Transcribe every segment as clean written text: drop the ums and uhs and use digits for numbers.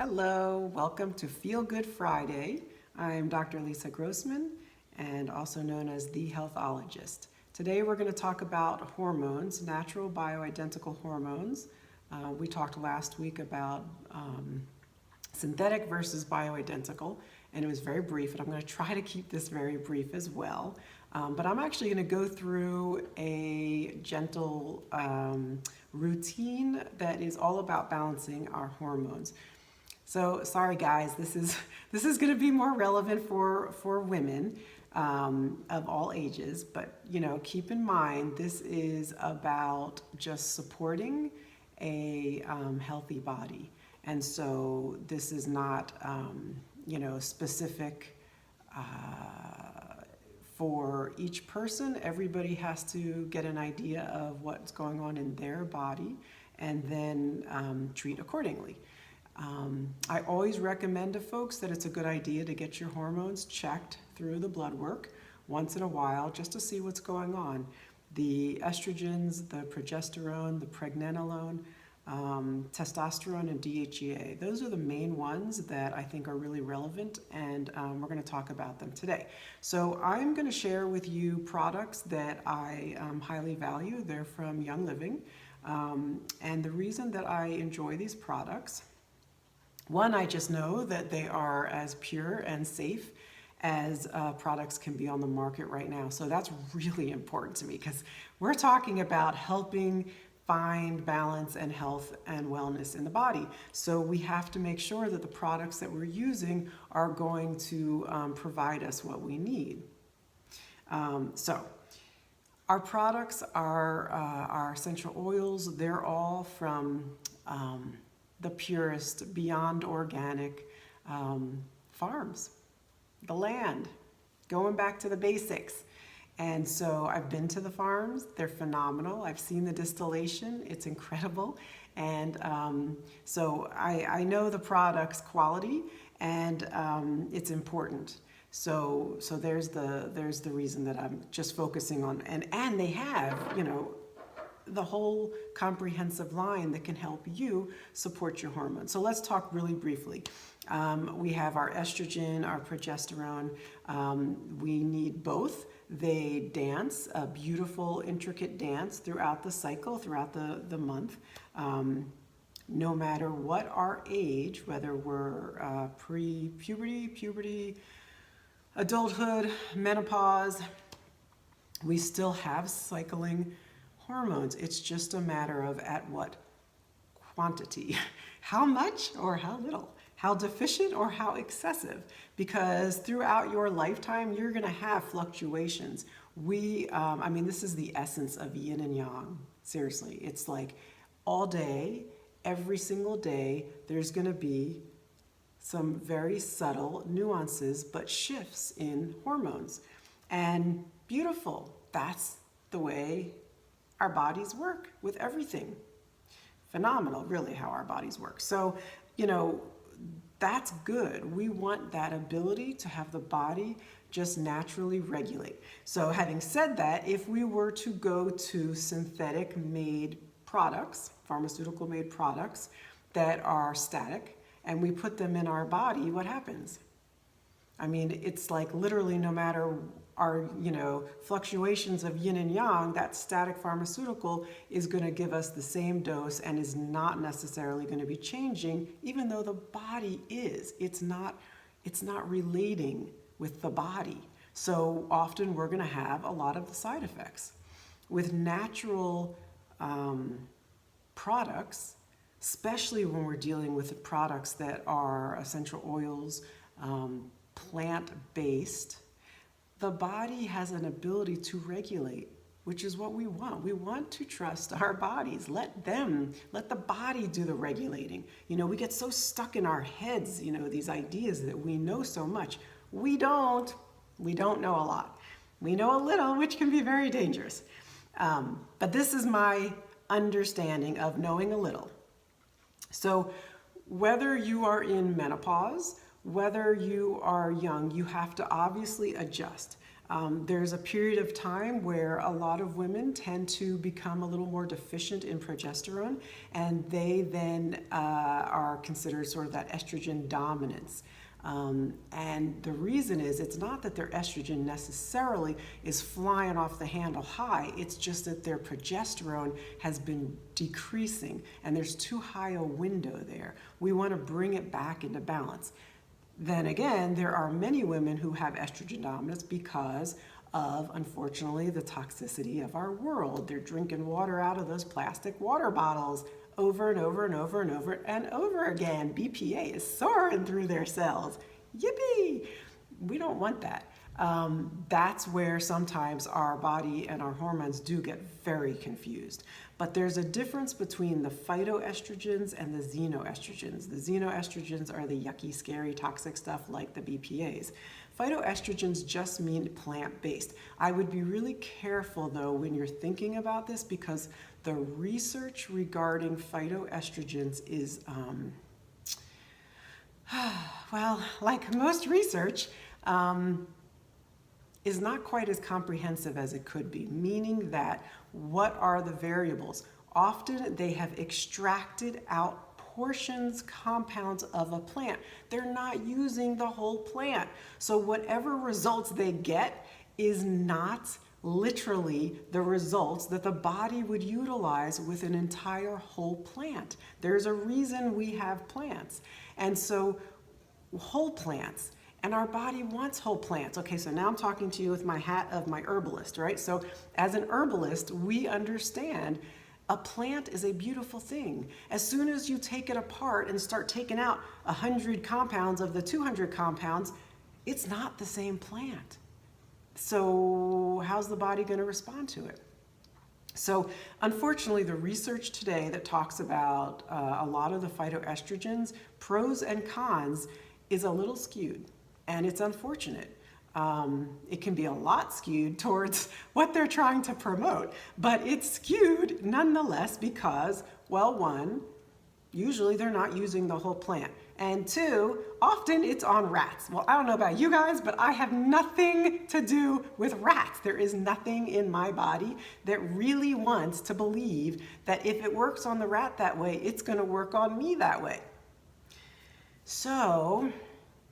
Hello, welcome to Feel Good Friday. I'm Dr. Lisa Grossman and also known as the Healthologist. Today we're going to talk about hormones, natural bioidentical hormones. We talked last week about synthetic versus bioidentical, and it was very brief, and I'm going to try to keep this very brief as well. But I'm actually going to go through a gentle routine that is all about balancing our hormones. So sorry guys, this is going to be more relevant for women of all ages, but keep in mind this is about just supporting a healthy body, and so this is not specific for each person. Everybody has to get an idea of what's going on in their body and then treat accordingly. I always recommend to folks that it's a good idea to get your hormones checked through the blood work once in a while just to see what's going on. The estrogens, the progesterone, the pregnenolone, testosterone, and DHEA. Those are the main ones that I think are really relevant, and we're going to talk about them today. So I'm going to share with you products that I highly value. They're from Young Living, and the reason that I enjoy these products, one, I just know that they are as pure and safe as products can be on the market right now. So that's really important to me because we're talking about helping find balance and health and wellness in the body. So we have to make sure that the products that we're using are going to provide us what we need. So our products are our essential oils. They're all from the purest, beyond organic farms, the land, going back to the basics. And so I've been to the farms. They're phenomenal. I've seen the distillation. It's incredible. And so I know the product's quality, and it's important. So there's the reason that I'm just focusing on, and they have, the whole comprehensive line that can help you support your hormones. So let's talk really briefly. We have our estrogen, our progesterone. We need both. They dance a beautiful, intricate dance throughout the cycle, throughout the month. No matter what our age, whether we're pre-puberty, puberty, adulthood, menopause, we still have cycling hormones. It's just a matter of at what quantity, how much or how little, how deficient or how excessive, because throughout your lifetime, you're going to have fluctuations. This is the essence of yin and yang. Seriously, it's like all day, every single day, there's going to be some very subtle nuances, but shifts in hormones. And beautiful, that's the way our bodies work with everything. Phenomenal, really, how our bodies work. So, that's good. We want that ability to have the body just naturally regulate. So having said that, if we were to go to synthetic made products, pharmaceutical made products that are static, and we put them in our body, what happens? It's like literally no matter our, fluctuations of yin and yang, that static pharmaceutical is going to give us the same dose and is not necessarily going to be changing, even though the body is. It's not relating with the body. So often we're going to have a lot of the side effects. With natural products, especially when we're dealing with products that are essential oils, plant-based, the body has an ability to regulate, which is what we want. We want to trust our bodies. Let the body do the regulating. We get so stuck in our heads, these ideas that we know so much. We don't know a lot. We know a little, which can be very dangerous. But this is my understanding of knowing a little. So whether you are in menopause, whether you are young, you have to obviously adjust. There's a period of time where a lot of women tend to become a little more deficient in progesterone, and they then are considered sort of that estrogen dominance. And the reason is it's not that their estrogen necessarily is flying off the handle high, it's just that their progesterone has been decreasing and there's too high a window there. We want to bring it back into balance. Then again, there are many women who have estrogen dominance because of, unfortunately, the toxicity of our world. They're drinking water out of those plastic water bottles over and over and over and over and over again. BPA is soaring through their cells. Yippee! We don't want that. That's where sometimes our body and our hormones do get very confused. But there's a difference between the phytoestrogens and the xenoestrogens. The xenoestrogens are the yucky, scary, toxic stuff like the BPAs. Phytoestrogens just mean plant-based. I would be really careful though when you're thinking about this, because the research regarding phytoestrogens is, well, like most research, is not quite as comprehensive as it could be, meaning that what are the variables? Often they have extracted out portions, compounds of a plant. They're not using the whole plant. So whatever results they get is not literally the results that the body would utilize with an entire whole plant. There's a reason we have plants. And so whole plants, and our body wants whole plants. Okay, so now I'm talking to you with my hat of my herbalist, right? So as an herbalist, we understand a plant is a beautiful thing. As soon as you take it apart and start taking out 100 compounds of the 200 compounds, it's not the same plant. So how's the body going to respond to it? So unfortunately, the research today that talks about a lot of the phytoestrogens, pros and cons, is a little skewed. And it's unfortunate. It can be a lot skewed towards what they're trying to promote, but it's skewed nonetheless because, well, one, usually they're not using the whole plant. And two, often it's on rats. Well, I don't know about you guys, but I have nothing to do with rats. There is nothing in my body that really wants to believe that if it works on the rat that way, it's going to work on me that way. So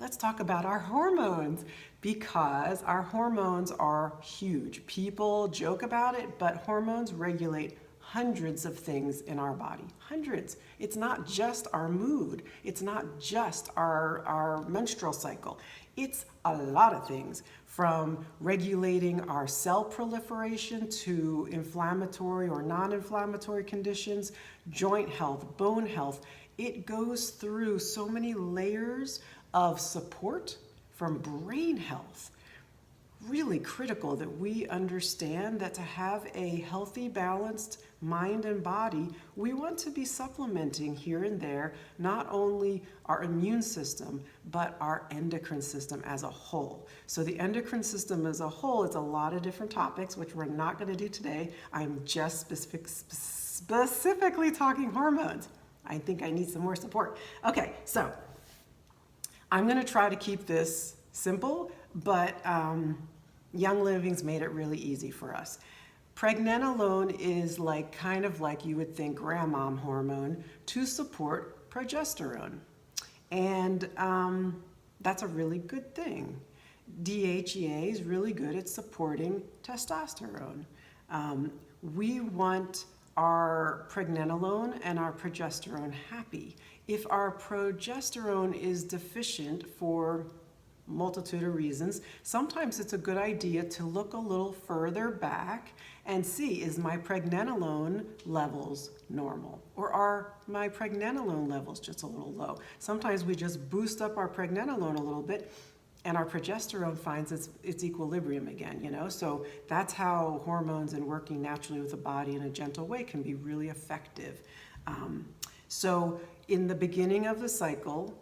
let's talk about our hormones, because our hormones are huge. People joke about it, but hormones regulate hundreds of things in our body. Hundreds. It's not just our mood. It's not just our menstrual cycle. It's a lot of things, from regulating our cell proliferation to inflammatory or non-inflammatory conditions, joint health, bone health. It goes through so many layers of support, from brain health. Really critical that we understand that to have a healthy, balanced mind and body, we want to be supplementing here and there not only our immune system, but our endocrine system as a whole. So the endocrine system as a whole is a lot of different topics, which we're not going to do today. I'm just specifically talking hormones. I think I need some more support. Okay, so I'm going to try to keep this simple, but Young Living's made it really easy for us. Pregnenolone is kind of like you would think grandmom hormone to support progesterone. And that's a really good thing. DHEA is really good at supporting testosterone. We want our pregnenolone and our progesterone happy. If our progesterone is deficient for multitude of reasons, sometimes it's a good idea to look a little further back and see, is my pregnenolone levels normal? Or are my pregnenolone levels just a little low? Sometimes we just boost up our pregnenolone a little bit and our progesterone finds its equilibrium again, you know? So that's how hormones and working naturally with the body in a gentle way can be really effective. So in the beginning of the cycle,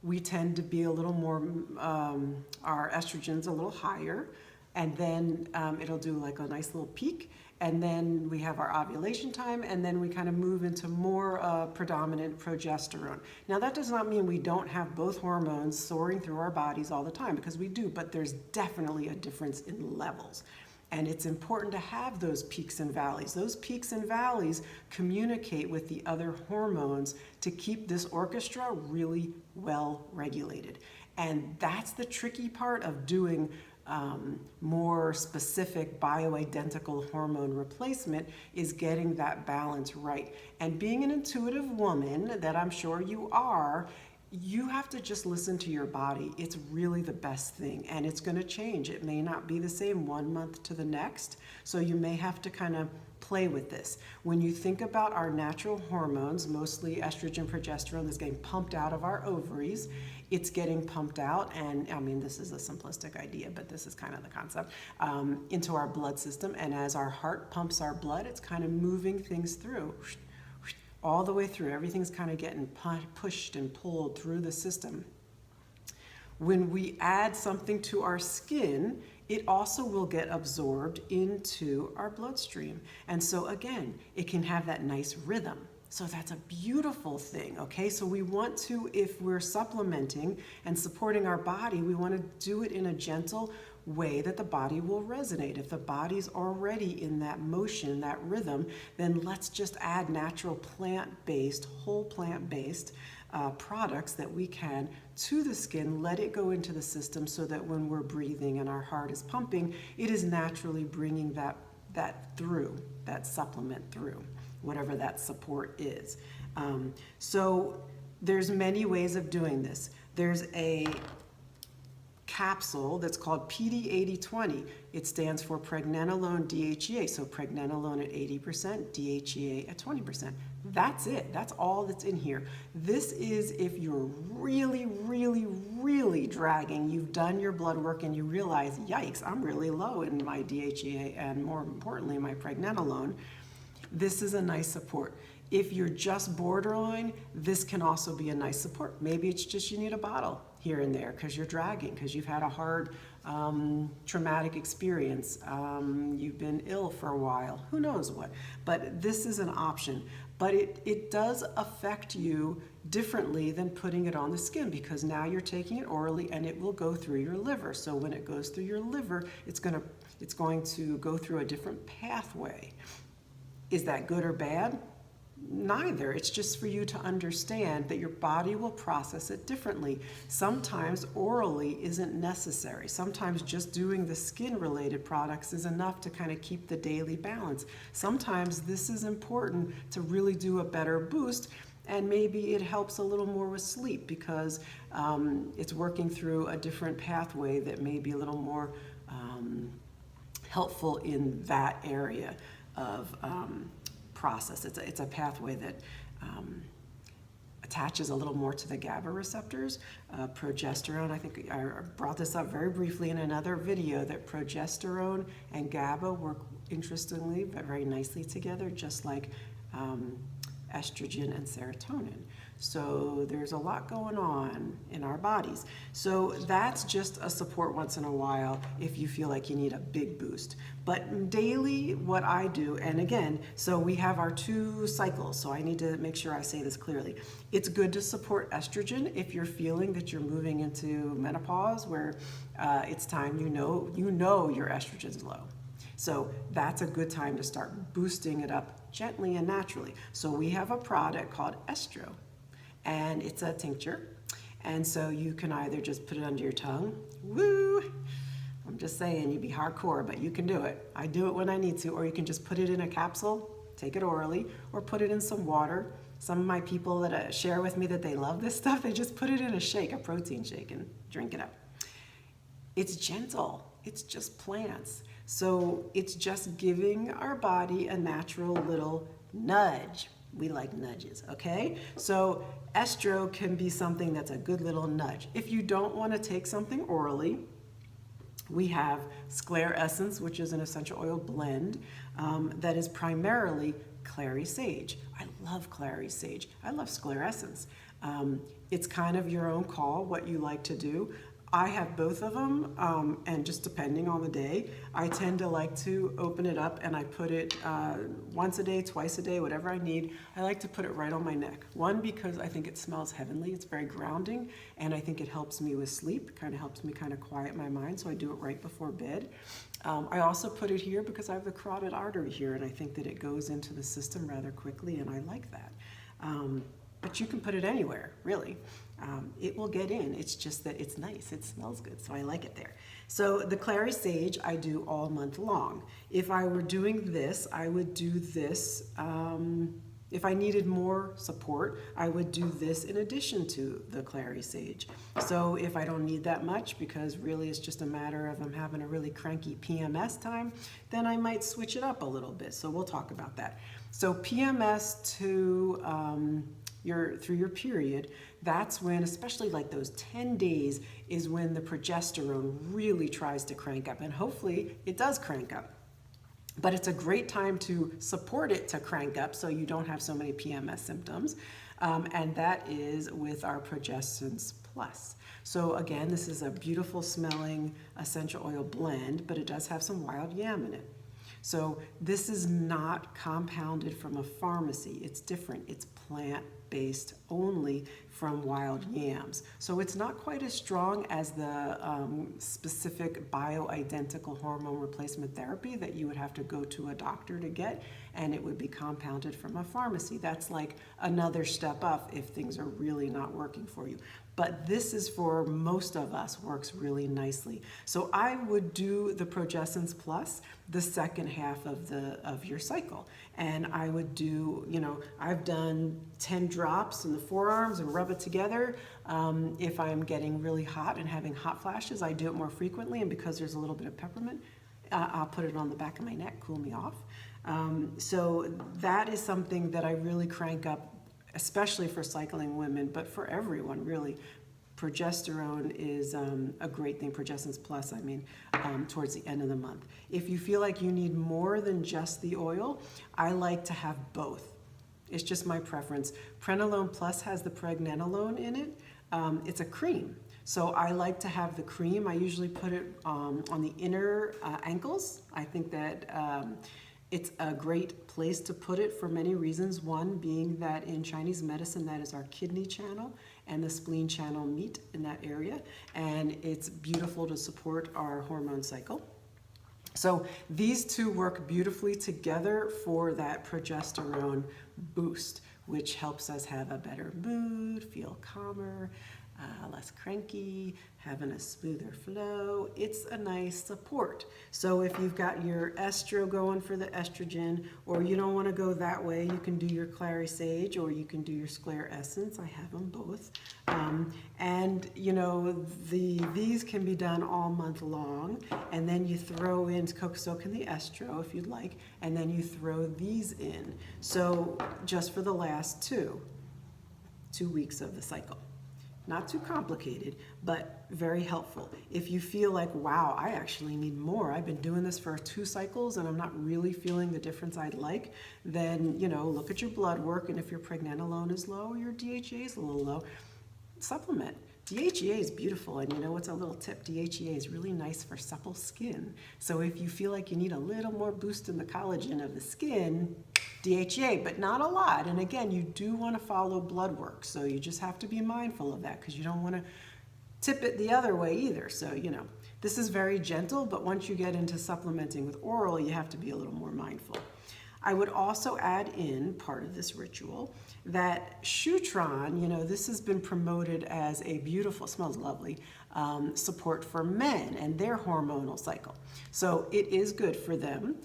we tend to be a little more, our estrogen's a little higher, and then it'll do like a nice little peak, And then we have our ovulation time, and then we kind of move into more predominant progesterone. Now, that does not mean we don't have both hormones soaring through our bodies all the time, because we do, but there's definitely a difference in levels. And it's important to have those peaks and valleys. Those peaks and valleys communicate with the other hormones to keep this orchestra really well regulated. And that's the tricky part of doing more specific bioidentical hormone replacement, is getting that balance right. And being an intuitive woman that I'm sure you are, you have to just listen to your body. It's really the best thing, and it's going to change. It may not be the same 1 month to the next, so you may have to kind of play with this. When you think about our natural hormones, mostly estrogen, progesterone, that's getting pumped out of our ovaries, it's getting pumped out, and I mean, this is a simplistic idea, but this is kind of the concept, into our blood system. And as our heart pumps our blood, it's kind of moving things through, all the way through. Everything's kind of getting pushed and pulled through the system. When we add something to our skin, it also will get absorbed into our bloodstream. And so again, it can have that nice rhythm. So that's a beautiful thing, okay? So we want to, if we're supplementing and supporting our body, we want to do it in a gentle way that the body will resonate. If the body's already in that motion, that rhythm, then let's just add natural plant-based, whole plant-based products that we can to the skin, let it go into the system so that when we're breathing and our heart is pumping, it is naturally bringing that through, that supplement through, whatever that support is. So there's many ways of doing this. There's a capsule that's called PD8020. It stands for pregnenolone DHEA. So pregnenolone at 80%, DHEA at 20%. That's it. That's all that's in here. This is if you're really, really, really dragging, you've done your blood work and you realize, yikes, I'm really low in my DHEA and more importantly, my pregnenolone. This is a nice support. If you're just borderline, this can also be a nice support. Maybe it's just you need a bottle here and there because you're dragging, because you've had a hard traumatic experience. You've been ill for a while, who knows what. But this is an option. But it does affect you differently than putting it on the skin, because now you're taking it orally and it will go through your liver. So when it goes through your liver, it's going to go through a different pathway. Is that good or bad? Neither. It's just for you to understand that your body will process it differently. Sometimes orally isn't necessary. Sometimes just doing the skin-related products is enough to kind of keep the daily balance. Sometimes this is important to really do a better boost, and maybe it helps a little more with sleep because it's working through a different pathway that may be a little more helpful in that area of process. It's a pathway that attaches a little more to the GABA receptors. Progesterone, I think I brought this up very briefly in another video, that progesterone and GABA work interestingly, but very nicely together, just like estrogen and serotonin. So there's a lot going on in our bodies. So that's just a support once in a while if you feel like you need a big boost. But daily, what I do, and again, so we have our 2 cycles, so I need to make sure I say this clearly. It's good to support estrogen if you're feeling that you're moving into menopause, where it's time you know your estrogen's low. So that's a good time to start boosting it up gently and naturally. So we have a product called Estro, and it's a tincture. And so you can either just put it under your tongue, woo, I'm just saying, you'd be hardcore, but you can do it. I do it when I need to, or you can just put it in a capsule, take it orally, or put it in some water. Some of my people that share with me that they love this stuff, they just put it in a shake, a protein shake, and drink it up. It's gentle, it's just plants. So it's just giving our body a natural little nudge. We like nudges, okay? So estro can be something that's a good little nudge. If you don't want to take something orally, we have Sclare Essence, which is an essential oil blend that is primarily clary sage. I love clary sage. I love Sclare Essence. It's kind of your own call, what you like to do. I have both of them, and just depending on the day, I tend to like to open it up and I put it once a day, twice a day, whatever I need. I like to put it right on my neck. One, because I think it smells heavenly, it's very grounding, and I think it helps me with sleep, kind of helps me kind of quiet my mind, so I do it right before bed. I also put it here because I have the carotid artery here, and I think that it goes into the system rather quickly, and I like that. But you can put it anywhere, really. It will get in. It's just that it's nice. It smells good, so I like it there. So the clary sage I do all month long. If I were doing this, I would do this. If I needed more support, I would do this in addition to the clary sage. So if I don't need that much, because really it's just a matter of I'm having a really cranky PMS time, then I might switch it up a little bit. So we'll talk about that. So PMS to through your period, that's when, especially like those 10 days, is when the progesterone really tries to crank up, and hopefully it does crank up. But it's a great time to support it to crank up so you don't have so many PMS symptoms, and that is with our Progestins Plus. So again, this is a beautiful smelling essential oil blend, but it does have some wild yam in it. So this is not compounded from a pharmacy. It's different. It's plant-based only from wild yams. So it's not quite as strong as the specific bioidentical hormone replacement therapy that you would have to go to a doctor to get, and it would be compounded from a pharmacy. That's like another step up if things are really not working for you. But this is, for most of us, works really nicely. So I would do the Progestins Plus the second half of your cycle. And I would do, I've done 10 drops in the forearms and rub it together. If I'm getting really hot and having hot flashes, I do it more frequently. And because there's a little bit of peppermint, I'll put it on the back of my neck, cool me off. So that is something that I really crank up, especially for cycling women, but for everyone, really. Progesterone is a great thing, Progestins Plus, towards the end of the month. If you feel like you need more than just the oil, I like to have both. It's just my preference. Prenolone Plus has the pregnenolone in it. It's a cream. So I like to have the cream. I usually put it on the inner ankles. I think that it's a great place to put it for many reasons. One being that in Chinese medicine, that is our kidney channel and the spleen channel meet in that area. And it's beautiful to support our hormone cycle. So these two work beautifully together for that progesterone boost, which helps us have a better mood, feel calmer, less cranky, having a smoother flow. It's a nice support. So if you've got your estro going for the estrogen, or you don't want to go that way, you can do your clary sage, or you can do your sclera essence. I have them both. And these can be done all month long, and then you throw in, so can the estro if you'd like, and then you throw these in. So just for the last two weeks of the cycle. Not too complicated, but very helpful. If you feel like, wow, I actually need more, I've been doing this for 2 cycles and I'm not really feeling the difference I'd like, then, look at your blood work, and if your pregnenolone is low or your DHEA is a little low, supplement. DHEA is beautiful, and what's a little tip? DHEA is really nice for supple skin. So if you feel like you need a little more boost in the collagen of the skin, DHEA, but not a lot. And again, you do want to follow blood work, so you just have to be mindful of that, because you don't want to tip it the other way either. So, this is very gentle, but once you get into supplementing with oral, you have to be a little more mindful. I would also add in part of this ritual that Shutron, this has been promoted as a beautiful, smells lovely, support for men and their hormonal cycle. So it is good for them,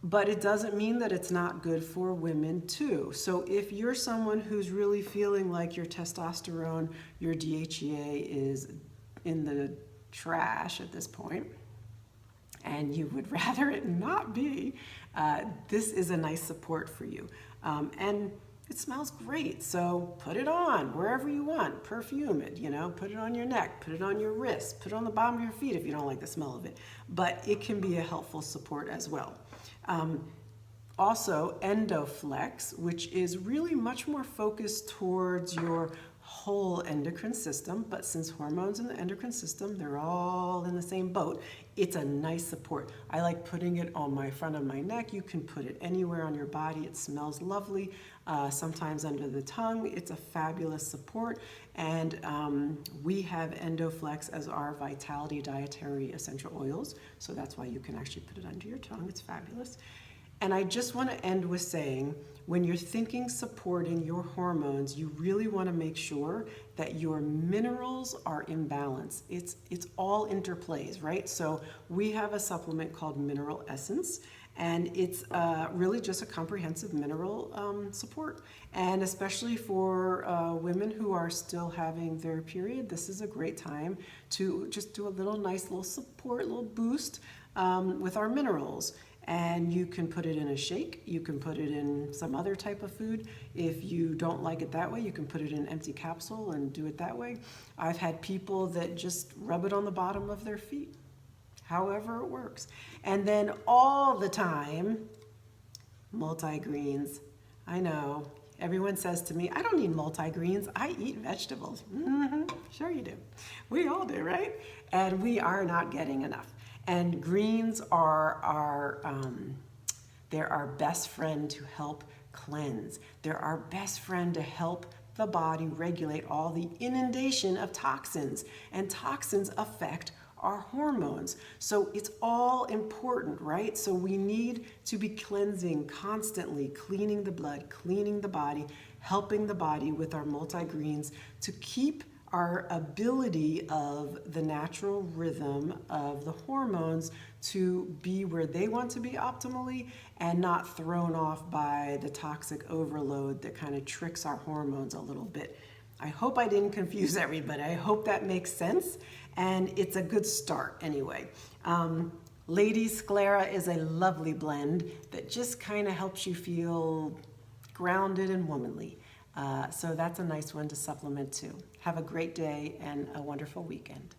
but it doesn't mean that it's not good for women too. So if you're someone who's really feeling like your testosterone, your DHEA is in the trash at this point, and you would rather it not be, this is a nice support for you. And it smells great, so put it on wherever you want. Perfume it, put it on your neck, put it on your wrist, put it on the bottom of your feet if you don't like the smell of it. But it can be a helpful support as well. Also, Endoflex, which is really much more focused towards your whole endocrine system, but since hormones in the endocrine system, they're all in the same boat, it's a nice support. I like putting it on my front of my neck. You can put it anywhere on your body. It smells lovely. Sometimes under the tongue. It's a fabulous support. And we have EndoFlex as our Vitality Dietary Essential Oils. So that's why you can actually put it under your tongue. It's fabulous. And I just want to end with saying, when you're thinking supporting your hormones, you really want to make sure that your minerals are in balance. It's all interplays, right? So we have a supplement called Mineral Essence, and it's really just a comprehensive mineral support. And especially for women who are still having their period, this is a great time to just do a nice little support, little boost with our minerals. And you can put it in a shake, you can put it in some other type of food. If you don't like it that way, you can put it in an empty capsule and do it that way. I've had people that just rub it on the bottom of their feet, however it works. And then all the time, multigreens. I know, everyone says to me, I don't need multigreens, I eat vegetables. Sure you do. We all do, right? And we are not getting enough. And greens are they're our best friend to help cleanse. They're our best friend to help the body regulate all the inundation of toxins. And toxins affect our hormones. So it's all important, right? So we need to be cleansing constantly, cleaning the blood, cleaning the body, helping the body with our multigreens to keep our ability of the natural rhythm of the hormones to be where they want to be optimally and not thrown off by the toxic overload that kind of tricks our hormones a little bit. I hope I didn't confuse everybody. I hope that makes sense, and it's a good start anyway. Ladies Sclera is a lovely blend that just kind of helps you feel grounded and womanly. So that's a nice one to supplement too. Have a great day and a wonderful weekend.